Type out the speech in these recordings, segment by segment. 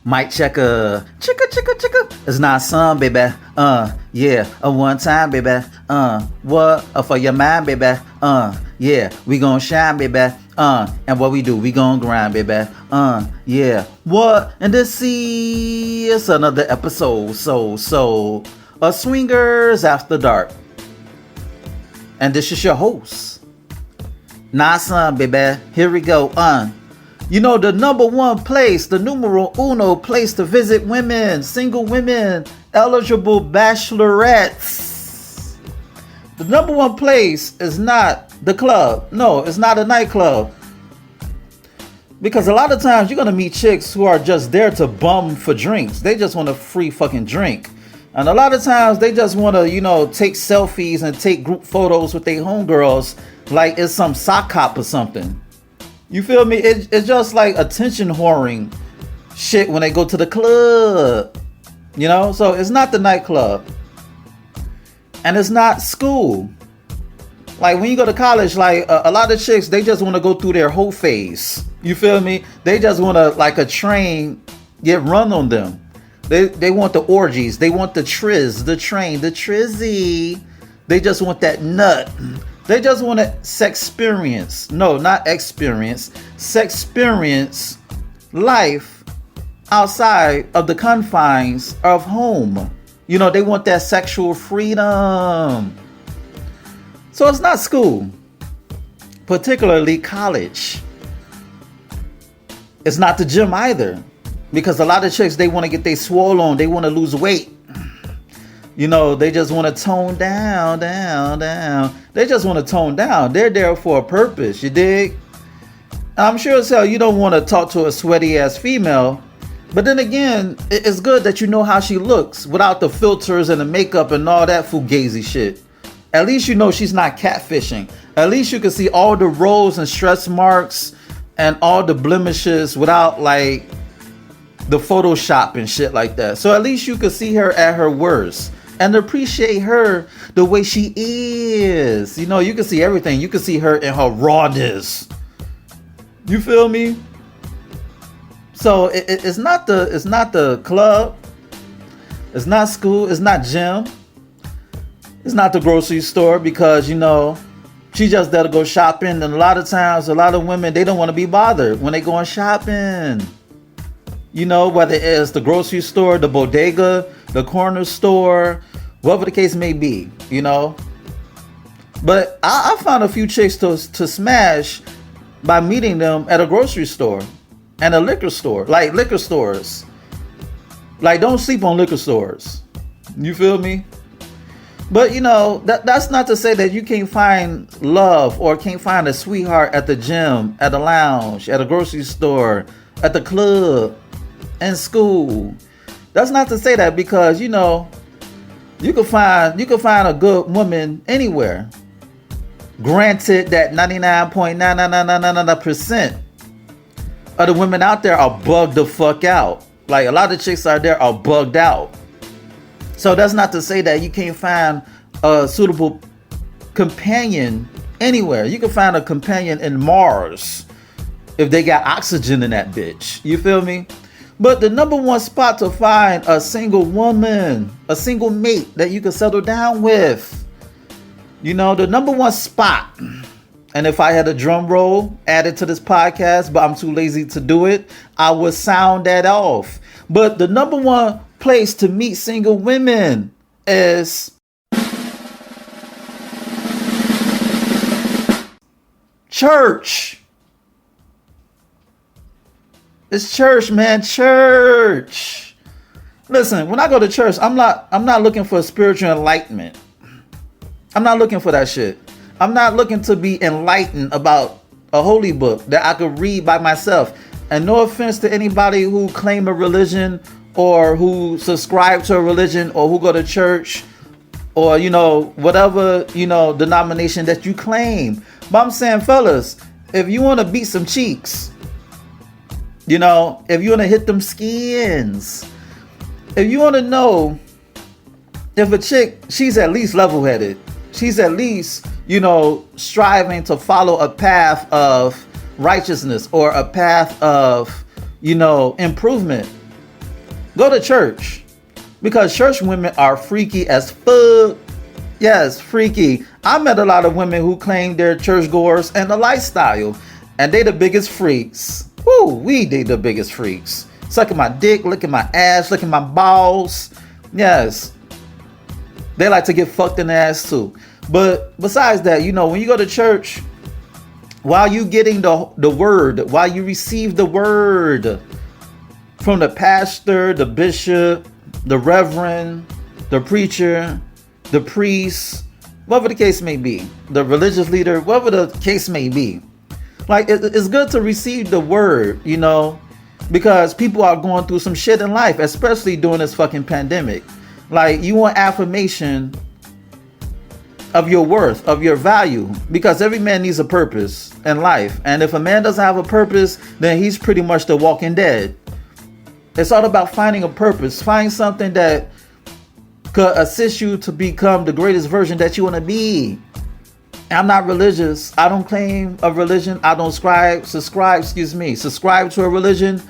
Mic checker, chicka. It's not some, baby. Yeah, a one time, baby. What? For your mind, baby. Yeah, we gon' shine, baby. And what we do, we gon' grind, baby. Yeah. What? And this is another episode. So, Swingers After Dark. And this is your host, Nah, baby. Here we go. You know, the number one place, the numero uno place to visit women, single women, eligible bachelorettes. The number one place is not the club. No, it's not a nightclub. Because a lot of times you're going to meet chicks who are just there to bum for drinks. They just want a free fucking drink. And a lot of times they just want to, take selfies and take group photos with their homegirls like it's some sock hop or something. You feel me? It's just like attention whoring shit when they go to the club. So it's not the nightclub. And it's not school. Like when you go to college, like a lot of chicks, they just want to go through their whole phase. You feel me? They just want to, like a train, get run on them. They want the orgies. They want the triz, the train, the trizzy. They just want that nut. They just want a sex experience. No, not experience. Sex experience life outside of the confines of home. They want that sexual freedom. So it's not school, particularly college. It's not the gym either, because a lot of chicks, they want to get their swole on. They want to lose weight. They just want to tone down. They just want to tone down. They're there for a purpose, you dig? And I'm sure as hell you don't want to talk to a sweaty ass female. But then again, it's good that you know how she looks without the filters and the makeup and all that fugazi shit. At least you know she's not catfishing. At least you can see all the rows and stretch marks and all the blemishes without like the Photoshop and shit like that. So at least you can see her at her worst and appreciate her the way she is. You can see everything. You can see her in her rawness. You feel me? So it's not the club. It's not school. It's not gym. It's not the grocery store, because she just there to go shopping. And a lot of times, a lot of women, they don't want to be bothered when they going shopping. Whether it's the grocery store, the bodega, the corner store, whatever the case may be, But I found a few chicks to smash by meeting them at a grocery store and a liquor store, like liquor stores. Like, don't sleep on liquor stores. You feel me? But, that's not to say that you can't find love or can't find a sweetheart at the gym, at the lounge, at a grocery store, at the club, in school. That's not to say that, because, you can find a good woman anywhere. Granted that 99.99999% of the women out there are bugged the fuck out. Like, a lot of chicks out there are bugged out. So that's not to say that you can't find a suitable companion anywhere. You can find a companion in Mars if they got oxygen in that bitch. You feel me? But the number one spot to find a single woman, a single mate that you can settle down with, the number one spot. And if I had a drum roll added to this podcast, but I'm too lazy to do it, I would sound that off. But the number one place to meet single women is church. It's church, man. Church. Listen, when I go to church, I'm not looking for spiritual enlightenment. I'm not looking for that shit. I'm not looking to be enlightened about a holy book that I could read by myself. And no offense to anybody who claim a religion or who subscribe to a religion or who go to church or, whatever, denomination that you claim. But I'm saying, fellas, if you want to beat some cheeks, if you want to hit them skins, if you want to know if a chick, she's at least level-headed, she's at least, striving to follow a path of righteousness or a path of, improvement. Go to church. Because church women are freaky as fuck. Yes, freaky. I met a lot of women who claim they're churchgoers and the lifestyle. And they the biggest freaks. Woo, they the biggest freaks. Sucking my dick, licking my ass, licking my balls. Yes. They like to get fucked in the ass too. But besides that, you know, when you go to church, while you getting the word, while you receive the word from the pastor, the bishop, the reverend, the preacher, the priest, whatever the case may be, the religious leader, whatever the case may be. Like, it's good to receive the word, you know, because people are going through some shit in life, especially during this fucking pandemic. Like, you want affirmation of your worth, of your value, because every man needs a purpose in life. And if a man doesn't have a purpose, then he's pretty much the walking dead. It's all about finding a purpose. Find something that could assist you to become the greatest version that you want to be. I'm not religious. I don't claim a religion. I don't subscribe to a religion.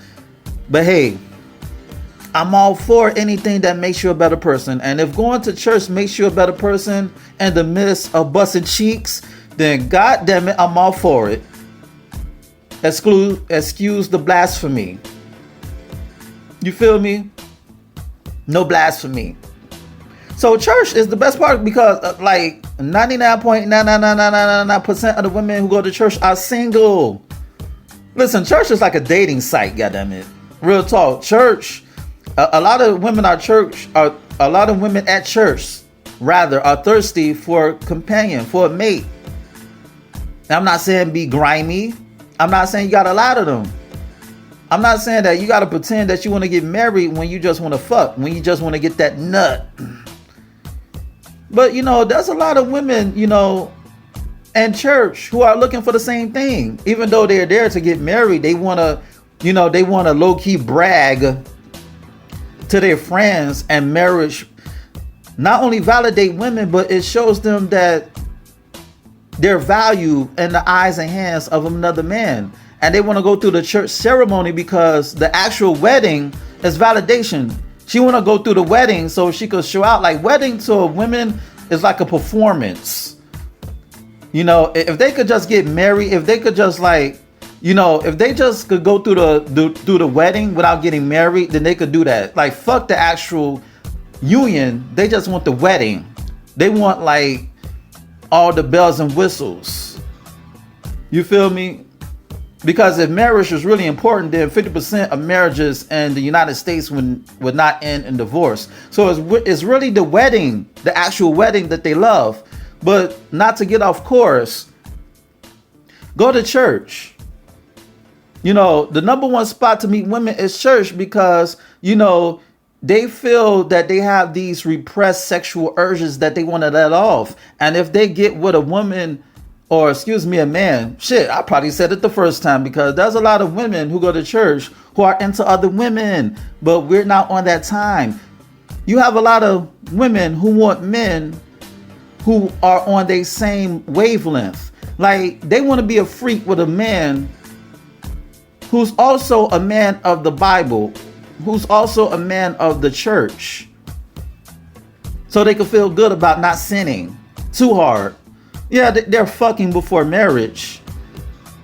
But hey, I'm all for anything that makes you a better person. And if going to church makes you a better person in the midst of busted cheeks, then God damn it, I'm all for it. Excuse the blasphemy. You feel me? No blasphemy. So church is the best part because like 99.99999% of the women who go to church are single. Listen, church is like a dating site, goddammit. Real talk. Church, a lot of women at church are thirsty for a companion, for a mate. Now, I'm not saying be grimy. I'm not saying you got a lot of them. I'm not saying that you got to pretend that you want to get married when you just want to fuck, when you just want to get that nut. But, you know, there's a lot of women, you know, in church who are looking for the same thing. Even though they're there to get married, they want to, you know, they want to low-key brag to their friends, and marriage not only validate women, but it shows them that their value in the eyes and hands of another man. And they want to go through the church ceremony because the actual wedding is validation. She want to go through the wedding so she could show out. Like, wedding to a woman is like a performance. You know, if they could just get married, if they could just like, you know, if they just could go through the wedding without getting married, then they could do that. Like, fuck the actual union. They just want the wedding. They want like all the bells and whistles. You feel me? Because if marriage is really important, then 50% of marriages in the United States would not end in divorce. So it's really the wedding, the actual wedding that they love. But not to get off course, go to church. You know, the number one spot to meet women is church because, you know, they feel that they have these repressed sexual urges that they want to let off. And if they get with a woman, or excuse me, a man, shit, I probably said it the first time, because there's a lot of women who go to church who are into other women, but we're not on that time. You have a lot of women who want men who are on their same wavelength. Like, they want to be a freak with a man who's also a man of the Bible, who's also a man of the church, so they can feel good about not sinning too hard. Yeah, they're fucking before marriage.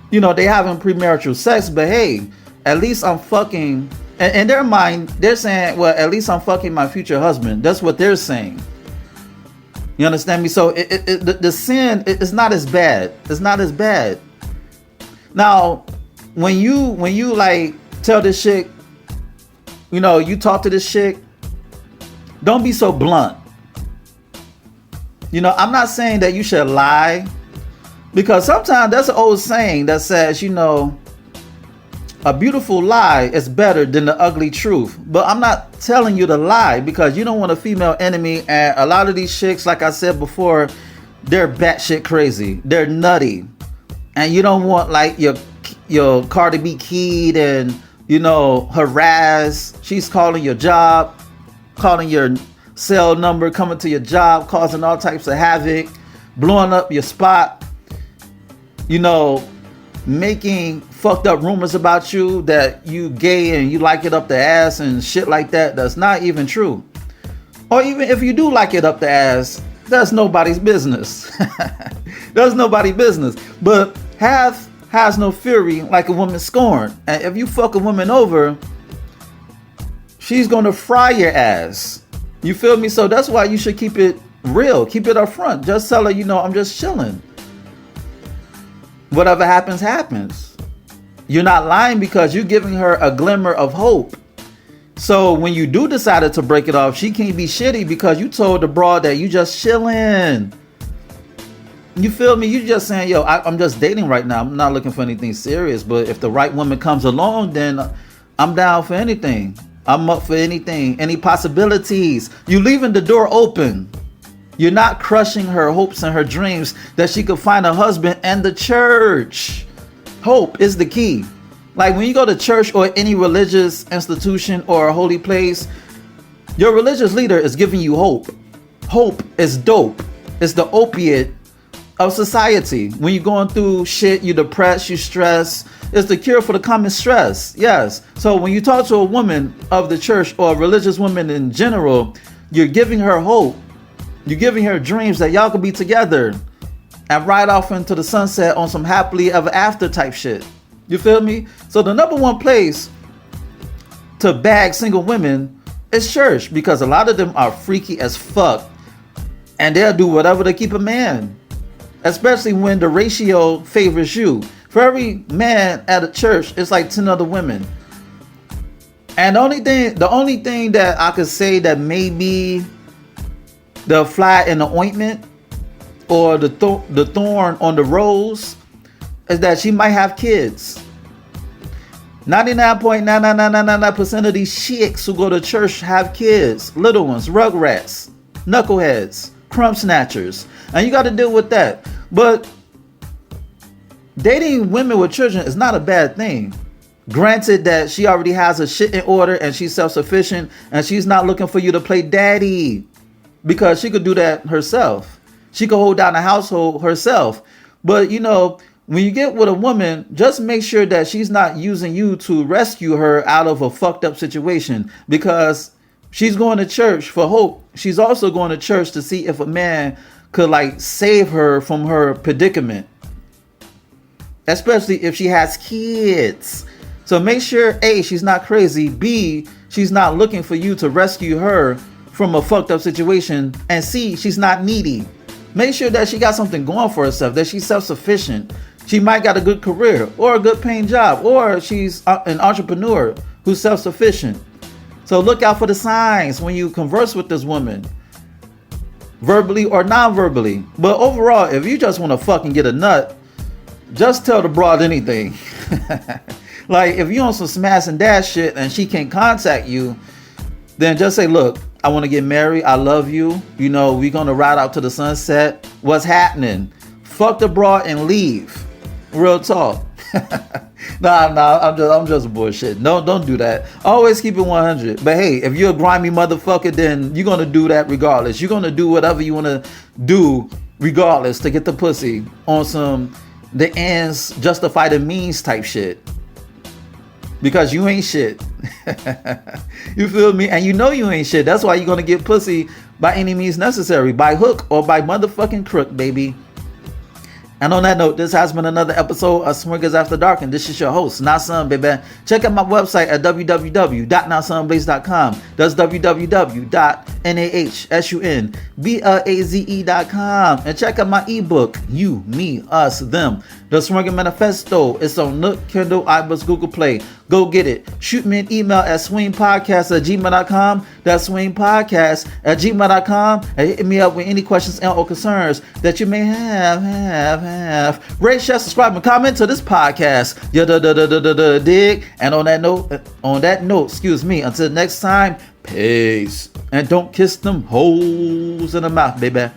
You know, they having premarital sex, but hey, at least I'm fucking. And in their mind, they're saying, well, at least I'm fucking my future husband. That's what they're saying. You understand me? So the sin is not as bad. It's not as bad. Now, when you like tell this chick, you know, you talk to this chick, don't be so blunt. You know, I'm not saying that you should lie, because sometimes there's an old saying that says, you know, a beautiful lie is better than the ugly truth. But I'm not telling you to lie, because you don't want a female enemy. And a lot of these chicks, like I said before, they're batshit crazy. They're nutty. And you don't want like your Cardi B kid and, you know, harass. She's calling your job, calling your cell number, coming to your job, causing all types of havoc, blowing up your spot, you know, making fucked up rumors about you that you gay and you like it up the ass and shit like that, that's not even true. Or even if you do like it up the ass, that's nobody's business. That's nobody's business. But hath has no fury like a woman scorned. And if you fuck a woman over, she's gonna fry your ass. You feel me? So that's why you should keep it real. Keep it up front. Just tell her, I'm just chilling. Whatever happens, happens. You're not lying because you're giving her a glimmer of hope. So when you do decide to break it off, she can't be shitty because you told the broad that you just chilling. You feel me? You just saying, I'm just dating right now. I'm not looking for anything serious. But if the right woman comes along, then I'm down for anything. I'm up for anything, any possibilities. You leaving the door open. You're not crushing her hopes and her dreams that she could find a husband and the church. Hope is the key. Like when you go to church or any religious institution or a holy place, your religious leader is giving you hope. Hope is dope. It's the opiate of society. When you're going through shit, you're depressed, you stress. It's the cure for the common stress. Yes. So when you talk to a woman of the church or a religious woman in general, you're giving her hope. You're giving her dreams that y'all could be together and ride off into the sunset on some happily ever after type shit. You feel me? So the number one place to bag single women is church, because a lot of them are freaky as fuck and they'll do whatever to keep a man, especially when the ratio favors you. For every man at a church, it's like 10 other women. And the only thing that I could say that may be the fly in the ointment or the thorn on the rose is that she might have kids. 99.99999% of these chicks who go to church have kids. Little ones, rugrats, knuckleheads, crumb snatchers. And you got to deal with that. But dating women with children is not a bad thing. Granted that she already has her shit in order and she's self-sufficient and she's not looking for you to play daddy, because she could do that herself. She could hold down the household herself. But when you get with a woman, just make sure that she's not using you to rescue her out of a fucked up situation, because she's going to church for hope. She's also going to church to see if a man could save her from her predicament, especially if she has kids. So make sure A, she's not crazy, B, she's not looking for you to rescue her from a fucked up situation, and C, she's not needy. Make sure that she got something going for herself, that she's self-sufficient. She might got a good career or a good paying job, or she's an entrepreneur who's self-sufficient. So look out for the signs when you converse with this woman, verbally or non-verbally. But overall, if you just want to fucking get a nut, just tell the broad anything. Like if you on some smash and dash shit and she can't contact you, then just say, look, I want to get married. I love you. We're going to ride out to the sunset. What's happening? Fuck the broad and leave. Real talk. Nah, I'm just bullshit. No, don't do that. Always keep it 100. But hey, if you're a grimy motherfucker, then you're going to do that regardless. You're going to do whatever you want to do regardless to get the pussy on some the ends justify the means type shit. Because you ain't shit. You feel me? And you ain't shit. That's why you're going to get pussy by any means necessary. By hook or by motherfucking crook, baby. And on that note, this has been another episode of Swingers After Dark. And this is your host, Nasun, baby. Check out my website at www.nasunblaze.com. That's www.nahsunblaze.com. And check out my ebook, You, Me, Us, Them. The Swinger Manifesto. It's on Nook, Kindle, iBooks, Google Play. Go get it. Shoot me an email at swingpodcast@gmail.com. That's swingpodcast@gmail.com. And hit me up with any questions and or concerns that you may have. Rate, share, subscribe, and comment to this podcast. Dig. And on that note, excuse me, until next time, peace. And don't kiss them hoes in the mouth, baby.